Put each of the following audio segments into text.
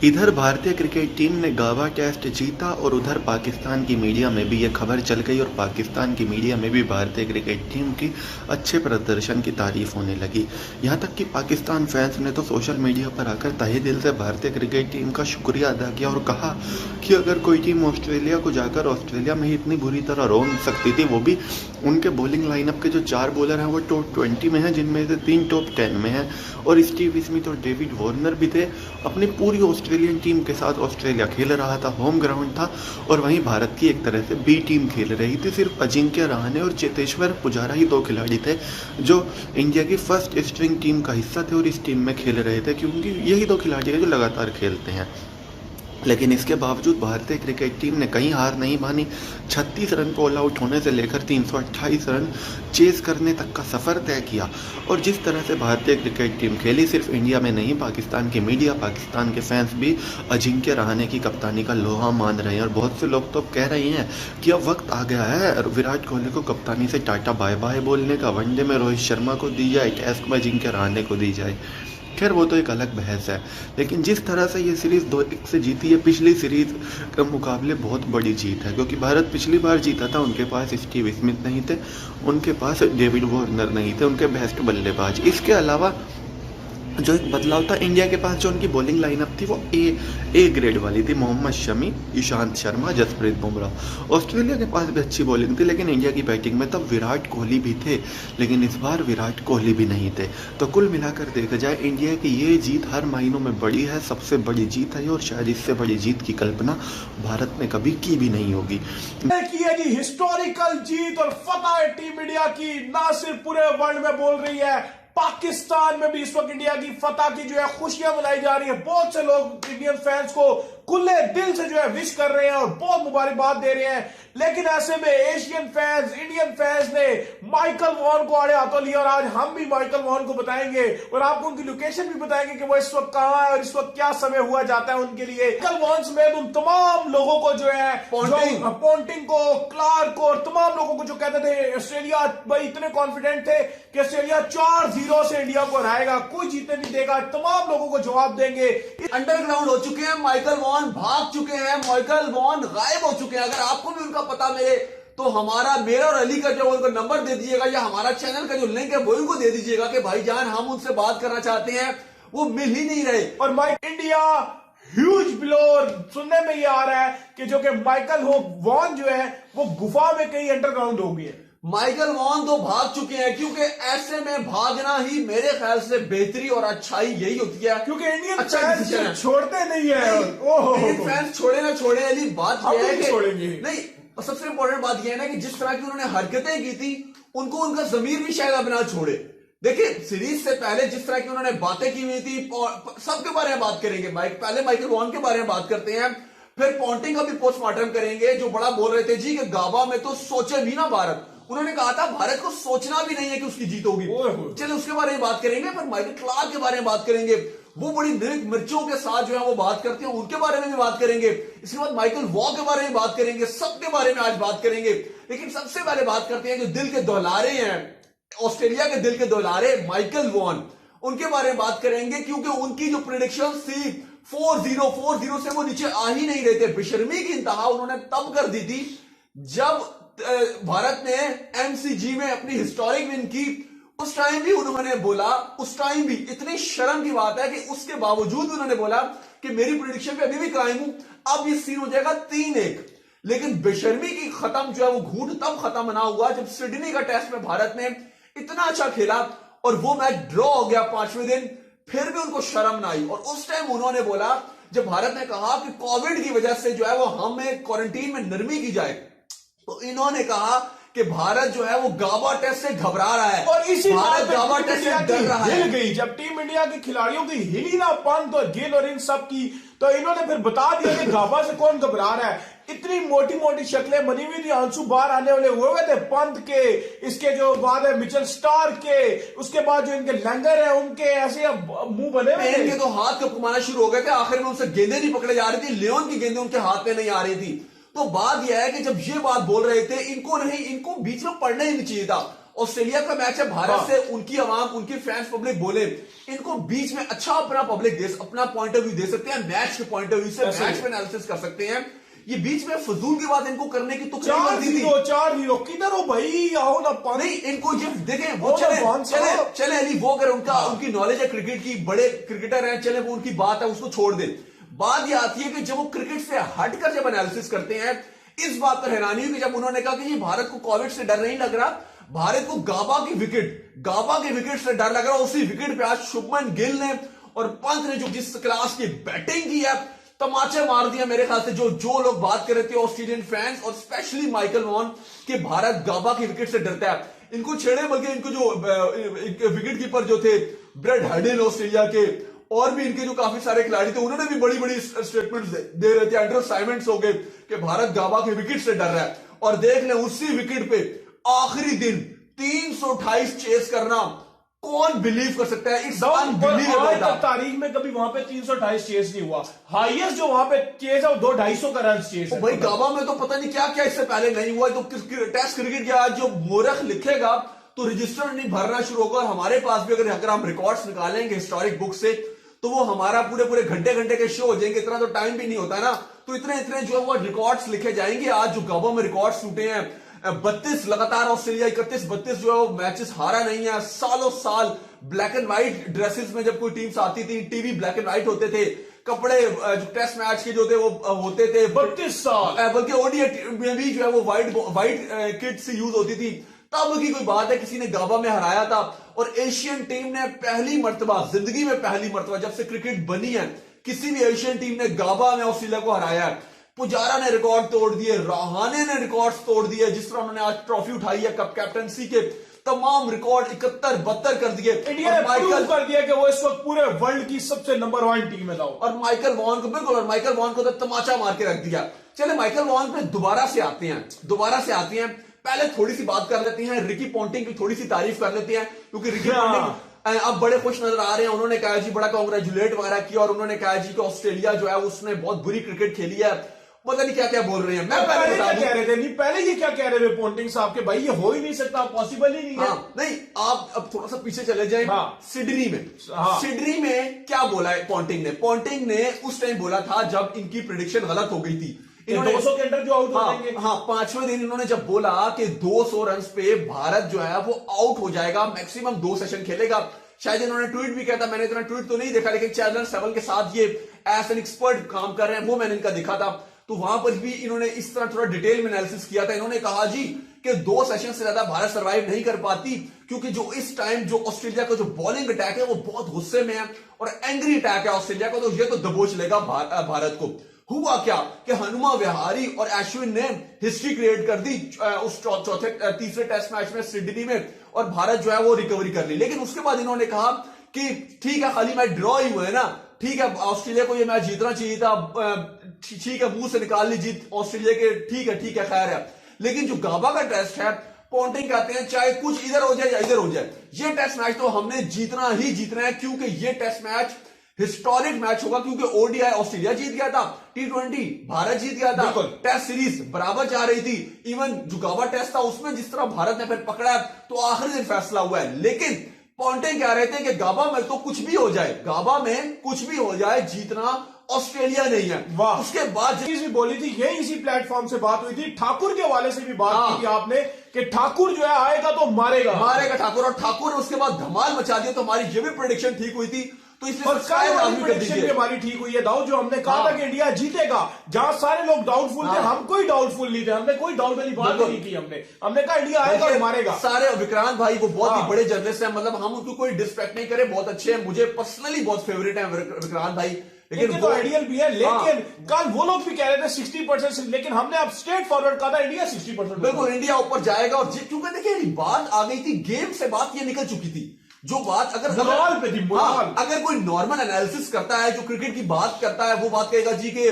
इधर भारतीय cricket team ने गावा टेस्ट जीता और उधर पाकिस्तान की मीडिया में भी ये खबर चल गई और पाकिस्तान की मीडिया में भी भारतीय क्रिकेट टीम की अच्छे प्रदर्शन की तारीफ होने लगी। यहाँ तक कि पाकिस्तान फैंस ने तो सोशल मीडिया पर आकर तहे दिल से भारतीय क्रिकेट टीम का शुक्रिया अदा किया और कहा कि अगर कोई टीम ऑस्ट्रेलिया को जाकर ऑस्ट्रेलिया में ही इतनी बुरी तरह रोक सकती थी, वो भी उनके बॉलिंग लाइनअप के जो 4 बॉलर हैं वो टॉप 20 में हैं, जिनमें से 3 टॉप 10 में हैं और स्टीव स्मिथ और डेविड वार्नर भी थे। अपनी पूरी ऑस्ट्रेलियन टीम के साथ ऑस्ट्रेलिया खेल रहा था, होम ग्राउंड था और वहीं भारत की एक तरह से बी टीम खेल रही थी। सिर्फ अजिंक्य रहाणे और चेतेश्वर पुजारा ही 2 खिलाड़ी थे जो इंडिया की फर्स्ट स्ट्रिंग टीम का हिस्सा थे और इस टीम में खेल रहे थे, क्योंकि यही 2 खिलाड़ी हैं जो लगातार खेलते हैं। लेकिन इसके बावजूद भारतीय क्रिकेट टीम ने कहीं हार नहीं मानी। 36 रन को ऑल आउट होने से लेकर 328 रन चेस करने तक का सफ़र तय किया। और जिस तरह से भारतीय क्रिकेट टीम खेली, सिर्फ इंडिया में नहीं, पाकिस्तान की मीडिया, पाकिस्तान के फैंस भी अजिंक्य रहाणे की कप्तानी का लोहा मान रहे हैं और बहुत से लोग तो अब कह रहे हैं कि अब वक्त आ गया है विराट कोहली को कप्तानी से टाटा बाय बाय बोलने का। वनडे में रोहित शर्मा को दी जाए, टेस्ट में अजिंक्य रहाणे को दी जाए। खैर वो तो एक अलग बहस है, लेकिन जिस तरह से ये सीरीज़ 2-1 से जीती है, पिछली सीरीज़ के मुकाबले बहुत बड़ी जीत है, क्योंकि भारत पिछली बार जीता था, उनके पास स्टीव स्मिथ नहीं थे, उनके पास डेविड वार्नर नहीं थे, उनके बेस्ट बल्लेबाज। इसके अलावा जो एक बदलाव था, इंडिया के पास जो उनकी बॉलिंग लाइनअप थी वो ए ग्रेड वाली थी। मोहम्मद शमी, ईशांत शर्मा, जसप्रीत बुमराह। ऑस्ट्रेलिया के पास भी अच्छी बॉलिंग थी, लेकिन इंडिया की बैटिंग में तब विराट कोहली भी थे, लेकिन इस बार विराट कोहली भी नहीं थे। तो कुल मिलाकर देखा जाए, इंडिया की ये जीत हर मायनों में बड़ी है, सबसे बड़ी जीत है और शायद इससे बड़ी जीत की कल्पना भारत ने कभी की भी नहीं होगी। जी हिस्टोरिकल जीत और फतह है टीम इंडिया की, ना सिर्फ पूरे वर्ल्ड में बोल रही है, पाकिस्तान में भी इस वक्त इंडिया की फतह की जो है खुशियां मनाई जा रही है। बहुत से लोग इंडियन फैंस को खुले दिल से जो है विश कर रहे हैं और बहुत मुबारकबाद दे रहे हैं। लेकिन ऐसे में एशियन फैंस, इंडियन फैंस ने माइकल वॉन को आड़े हाथों लिया और आज हम भी माइकल वॉन को बताएंगे और आपको उनकी लोकेशन भी बताएंगे कि वो इस वक्त कहां है और इस वक्त क्या समय हुआ जाता है उनके लिए। माइकल वॉन समेत उन तमाम लोगों को जो है पॉन्टिंग को, क्लार्क को और तमाम लोगों को जो कहते थे ऑस्ट्रेलिया भाई इतने कॉन्फिडेंट थे कि ऑस्ट्रेलिया 4-0 से इंडिया को हराएगा, कोई जीतने नहीं देगा, तमाम लोगों को जवाब देंगे। अंडरग्राउंड हो चुके हैं, माइकल वॉन भाग चुके हैं, माइकल वॉन गायब हो चुके हैं। अगर आपको भी उनका पता मिले तो मेरा और अली का जो उनको नंबर दे दीजिएगा या हमारा चैनल का जो लिंक है वो उनको दे दीजिएगा कि भाईजान हम उनसे बात करना चाहते हैं, वो मिल ही नहीं रहे। और इंडिया ह्यूज ब्लोर सुनने में ये आ रहा है कि जो कि माइकल वॉन जो है वो गुफा में कहीं अंडरग्राउंड हो गई है। माइकल वॉन तो भाग चुके हैं, क्योंकि ऐसे में भागना ही मेरे ख्याल से बेहतरी और अच्छाई यही होती है, क्योंकि इंडियन अच्छा फैंस छोड़ते नहीं है। इंडियन फैंस छोड़े ना छोड़े, अली बात यह है कि छोड़ेंगे नहीं, सबसे इंपॉर्टेंट बात यह है ना कि जिस तरह की उन्होंने हरकतें की थी, उनको उनका जमीर भी शायद अब ना छोड़े। देखिए सीरीज से पहले जिस तरह की उन्होंने बातें की हुई थी, सबके बारे में बात करेंगे। पहले माइकल वॉन के बारे में बात करते हैं, फिर पॉन्टिंग का भी पोस्टमार्टम करेंगे, जो बड़ा बोल रहे थे जी कि गाबा में तो सोचे भी ना भारत। उन्होंने कहा था भारत को सोचना भी नहीं है कि उसकी जीत होगी। चलिए उसके बारे में बात करेंगे, फिर माइकल क्लार्क के बारे में बात करेंगे, वो बड़ी मिर्चों के साथ जो है वो बात करते हैं, उनके बारे में भी बात करेंगे। इसके बाद माइकल वॉन के बारे में बात करेंगे, सबके बारे में आज बात करेंगे। लेकिन सबसे पहले बात करते हैं जो दिल के दौलारे हैं, ऑस्ट्रेलिया के दिल के दौलारे माइकल वॉन, उनके बारे में बात करेंगे, क्योंकि उनकी जो प्रिडिक्शन थी 4-0 से वो नीचे आ ही नहीं रहे थे। बेशर्मी की इंतहा उन्होंने तब कर दी थी जब भारत ने एमसीजी में अपनी हिस्टोरिक विन की। उस टाइम भी उन्होंने बोला, उस टाइम भी इतनी शर्म की बात है कि उसके बावजूद उन्होंने बोला कि मेरी प्रेडिक्शन पे अभी भी कायम हूं, अब ये सीन हो जाएगा 3-1। लेकिन बेशर्मी की खत्म जो है वो घूंट तब खत्म ना हुआ जब सिडनी का टेस्ट में भारत ने इतना अच्छा खेला और वो मैच ड्रॉ हो गया 5वें दिन, फिर भी उनको शर्म ना आई। और उस टाइम उन्होंने बोला, जब भारत ने कहा कि कोविड की वजह से जो है वो हमें क्वारंटीन में नरमी की जाए, तो इन्होंने कहा कि भारत जो है वो गाबा टेस्ट से घबरा रहा है और इसी भारत गाबा टेस्ट से डर रहा है। हिल गई जब टीम इंडिया के खिलाड़ियों की हिली ना पंत और गिल और इन सब की, तो इन्होंने फिर बता दिया कि गाबा से कौन घबरा रहा है। इतनी मोटी मोटी शक्लें बनी हुई थी, आंसू बाहर आने वाले हुए थे पंत के, इसके जो बाद है मिचेल स्टार्क के, उसके बाद जो इनके लंगर है उनके ऐसे मुंह बने हुए इनके तो हाथ कब कमाना शुरू हो गए थे, आखिर में उनसे गेंदें नहीं पकड़े जा रही थी, लियोन की गेंदें उनके हाथ में नहीं आ रही थी। तो बात यह है कि जब ये बात बोल रहे थे, इनको बीच में पढ़ना ही नहीं चाहिए था। ऑस्ट्रेलिया का मैच है भारत से, उनकी आवाम, उनकी फैंस पब्लिक बोले, इनको बीच में अच्छा अपना पब्लिक दे, अपना पॉइंट ऑफ व्यू दे सकते हैं, मैच के पॉइंट ऑफ व्यू से मैच में एनालिसिस कर सकते हैं। ये बीच में फजूल की बात इनको करने की तो 4-0 किधर हो भाई, आओ ना पानी। नहीं, इनको जब देखें वो चले अली, वो अगर उनकी नॉलेज है क्रिकेट की, बड़े क्रिकेटर हैं, चले वो उनकी बात है, उसको छोड़ दे। बात ये आती है कि जब वो क्रिकेट से हटकर जब एनालिसिस करते हैं, इस बात पर हैरानी हुई कि जब उन्होंने कहा कि ये भारत को कोविड से डर नहीं लग रहा, भारत को गाबा के विकेट से डर लग रहा। उसी विकेट पे आज शुभमन गिल ने और पंत ने जो जिस क्लास की बैटिंग की है, तमाचे मार दिया मेरे ख्याल से। जो लोग बात कर रहे थे ऑस्ट्रेलियन फैंस और स्पेशली माइकल वॉन कि भारत गाबा के विकेट से डरता है, इनको छेड़े, बल्कि इनको जो विकेट कीपर जो थे ब्रेड हार्डिन ऑस्ट्रेलिया के, और भी इनके जो काफी सारे खिलाड़ी थे, उन्होंने भी बड़ी बड़ी स्टेटमेंट्स दे रहे थे। एंड्रू साइमंड्स हो गए कि भारत गाबा के विकेट से डर रहा है, और देख लें उसी विकेट पे आखिरी दिन 328 चेस करना, कौन बिलीव कर सकता है? It's unbelievable. तारीख में कभी वहां पे 328 चेस नहीं हुआ। हाईएस्ट जो वहां पे चेस है वो 250 का रन चेस है। भाई गाबा में तो पता नहीं क्या क्या इससे पहले नहीं हुआ। तो टेस्ट क्रिकेट का जो मोरख लिखेगा तो रजिस्टर नहीं भरना शुरू होगा। हमारे पास भी अगर हम रिकॉर्ड्स निकालेंगे हिस्टोरिक बुक से, तो वो हमारा पूरे घंटे के शो हो जाएंगे। इतना तो टाइम भी नहीं होता ना, तो इतने जो है वो रिकॉर्ड्स लिखे जाएंगे। आज जो गाबा में रिकॉर्ड्स टूटे हैं, 32 लगातार ऑस्ट्रेलिया 31-32 जो है वो मैचेस हारा नहीं है। सालों साल ब्लैक एंड व्हाइट ड्रेसेस में जब कोई टीम्स आती थी, टीवी ब्लैक एंड व्हाइट होते थे, कपड़े जो टेस्ट मैच के जो थे वो होते थे 32 साल, बल्कि ओडीआई में भी जो है वो व्हाइट किट से यूज होती थी। तब की कोई बात है, किसी ने गाबा में हराया था। और एशियन टीम ने पहली मर्तबा, जिंदगी में पहली मर्तबा जब से क्रिकेट बनी है, किसी भी एशियन टीम ने गाबा में ऑस्ट्रेलिया को हराया है। पुजारा ने रिकॉर्ड तोड़ दिए, रहाणे ने रिकॉर्ड तोड़ दिए, जिस तरह उन्होंने आज ट्रॉफी उठाई है कप कैप्टनसी के, तमाम रिकॉर्ड 71-72 कर दिए। इंडिया ने प्रूव कर दिया कि वो इस वक्त पूरे वर्ल्ड की सबसे नंबर 1 टीम है। और माइकल वॉन को बिल्कुल, और माइकल वॉन को तो तमाचा मार के रख दिया। चले माइकल वॉन पे दोबारा से आते हैं। पहले थोड़ी सी बात कर लेते हैं, रिकी पॉन्टिंग की थोड़ी सी तारीफ कर लेते हैं, क्योंकि रिकी पॉन्टिंग अब बड़े खुश नजर आ रहे हैं। उन्होंने कहा जी, बड़ा कांग्रेचुलेट वगैरह किया, और उन्होंने कहा जी कि ऑस्ट्रेलिया जो है उसने बहुत बुरी क्रिकेट खेली है। पता नहीं क्या क्या बोल रहे हैं। मैं पहले क्या कह रहे थे, नहीं पहले ये क्या कह रहे थे पॉन्टिंग साहब के, भाई ये हो ही नहीं सकता, पॉसिबल ही नहीं है। नहीं, आप अब थोड़ा सा पीछे चले जाएं। सिडनी में क्या बोला है पॉन्टिंग ने उस टाइम बोला था जब इनकी प्रेडिक्शन गलत हो गई थी। 200 के अंदर जो आउट हो जाएंगे। 5वें दिन इन्होंने जब बोला कि 200 रन पे भारत जो है वो आउट हो जाएगा, मैक्सिमम 2 सेशन खेलेगा। शायद इन्होंने ट्वीट भी किया था, मैंने इतना ट्वीट तो नहीं देखा, लेकिन चैनल 7 के साथ ये एज एन एक्सपर्ट काम कर रहे हैं, वो मैंने इनका देखा था। तो वहां पर भी इन्होंने इस तरह थोड़ा डिटेल में एनालिसिस किया था। इन्होंने कहा जी कि 2 सेशन से ज्यादा भारत सर्वाइव नहीं कर पाती, क्योंकि जो इस टाइम जो ऑस्ट्रेलिया का जो बॉलिंग अटैक है वो बहुत गुस्से में है और एंग्री अटैक है ऑस्ट्रेलिया का, तो ये तो दबोच लेगा भारत को। हुआ क्या कि हनुमा विहारी और अश्विन ने हिस्ट्री क्रिएट कर दी उस तीसरे टेस्ट मैच में सिडनी में, और भारत जो है वो रिकवरी कर ली। लेकिन उसके बाद इन्होंने कहा कि ठीक है, खाली मैच ड्रॉ ही हुआ है ना, ठीक है, ऑस्ट्रेलिया को ये मैच जीतना चाहिए था, ठीक है, मुंह से निकाल ली जीत ऑस्ट्रेलिया के, ठीक है, खैर है। लेकिन जो गाबा का टेस्ट है, पॉन्टिंग कहते हैं चाहे कुछ इधर हो जाए या इधर हो जाए, ये टेस्ट मैच तो हमने जीतना ही जीतना है, क्योंकि ये टेस्ट मैच हिस्टोरिक मैच होगा। क्योंकि ओडीआई ऑस्ट्रेलिया जीत गया था, T20 भारत जीत गया था, टेस्ट सीरीज बराबर जा रही थी। इवन जो गाबा टेस्ट था उसमें जिस तरह भारत ने फिर पकड़ा, तो आखिरी दिन फैसला हुआ है। लेकिन पॉन्टिंग कह रहे थे कि गाबा में तो कुछ भी हो जाए, जीतना ऑस्ट्रेलिया नहीं है। उसके बाद चीज भी बोली थी, यही इसी प्लेटफॉर्म से बात हुई थी, ठाकुर के हवाले से भी बात की थी आपने कि ठाकुर जो है आएगा तो मारेगा ठाकुर, और ठाकुर ने उसके बाद धमाल मचा दिया। तो हमारी ये भी प्रेडिक्शन ठीक हुई थी, तो इसलिए हमारी ठीक हुई है दाऊद, जो हमने कहा था कि इंडिया जीतेगा, जहां सारे लोग डाउटफुल थे, हम कोई डाउटफुल नहीं थे, हमने कोई डाउट वाली बात नहीं की। हमने कहा इंडिया आएगा और मारेगा। सारे विक्रांत भाई वो बहुत ही बड़े जर्नलिस्ट हैं, मतलब हम उनको कोई डिस्पेक्ट नहीं करें, बहुत अच्छे हैं, मुझे पर्सनली बहुत फेवरेट है विक्रांत भाई, लेकिन वो आइडियल भी है। लेकिन कल वो लोग भी कह रहे थे 60%, लेकिन हमने अब स्ट्रेट फॉरवर्ड कहा था इंडिया 60%। बिल्कुल इंडिया ऊपर जाएगा। और क्योंकि देखिए बात आ गई थी, गेम से बात ये निकल चुकी थी। जो बात अगर कोई नॉर्मल एनालिसिस करता है, जो क्रिकेट की बात करता है, वो बात कहेगा जी के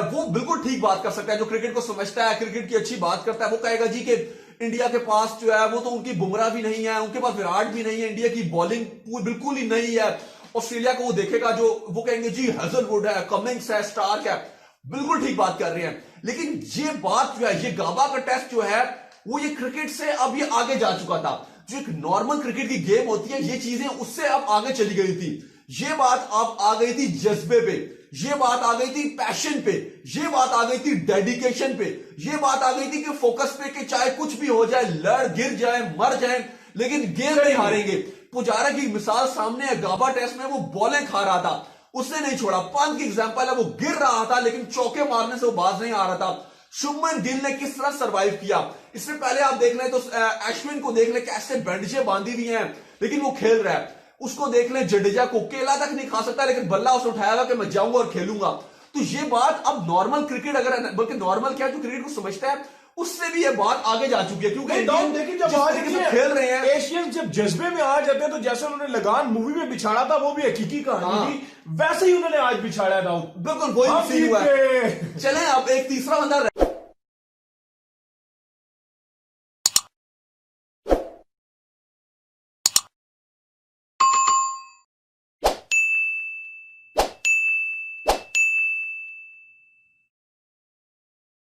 वो बिल्कुल ठीक बात कर सकता है। जो क्रिकेट को समझता है, क्रिकेट की अच्छी बात करता है, वो कहेगा जी के इंडिया के पास जो है वो तो उनकी बुमराह भी नहीं है, उनके पास विराट भी नहीं है, इंडिया की बॉलिंग बिल्कुल ही नहीं है। ऑस्ट्रेलिया को वो देखेगा, जो वो कहेंगे जी हेजलवुड है, कमिंग्स है, स्टार्क है, बिल्कुल ठीक बात कर रहे हैं। लेकिन ये बात जो है, ये गाबा का टेस्ट जो है वो ये क्रिकेट से अब ये आगे जा चुका था। जो एक नॉर्मल क्रिकेट की गेम होती है, ये चीजें उससे अब आगे चली गई थी। ये बात अब आ गई थी जज्बे पे, ये बात आ गई थी पैशन पे, ये बात आ गई थी डेडिकेशन पे, ये बात आ गई थी कि फोकस पे, कि चाहे कुछ भी हो जाए, लड़ गिर जाए, मर जाए, लेकिन गेम नहीं हारेंगे। पुजारा की मिसाल सामने है, गाबा टेस्ट में वो बॉलें खा रहा था, उसने नहीं छोड़ा। पंत की एग्जांपल है, वो गिर रहा था लेकिन चौके मारने से वो बाज नहीं आ रहा था। शुभमन गिल ने किस तरह सरवाइव किया, इसमें पहले आप देख लें तो अश्विन को देख लें, कैसे बैंडेजें बांधी हुई हैं लेकिन वो खेल रहा है। उसको देख लें, जडेजा को, केला तक नहीं खा सकता लेकिन बल्ला उसने उठाया हुआ कि मैं जाऊंगा और खेलूंगा। तो ये बात अब नॉर्मल क्रिकेट, अगर बल्कि नॉर्मल क्या, जो क्रिकेट को समझता है उससे भी ये बात आगे जा चुकी है, क्योंकि देखिए जब आज खेल रहे हैं एशियन, जब जज्बे में आ जाते हैं तो जैसे उन्होंने लगान मूवी में बिछाड़ा था, वो भी हकीकी कहानी थी, वैसे ही उन्होंने आज बिछाड़ा था। बिल्कुल वही सीन हुआ है। चलें अब एक तीसरा बंदा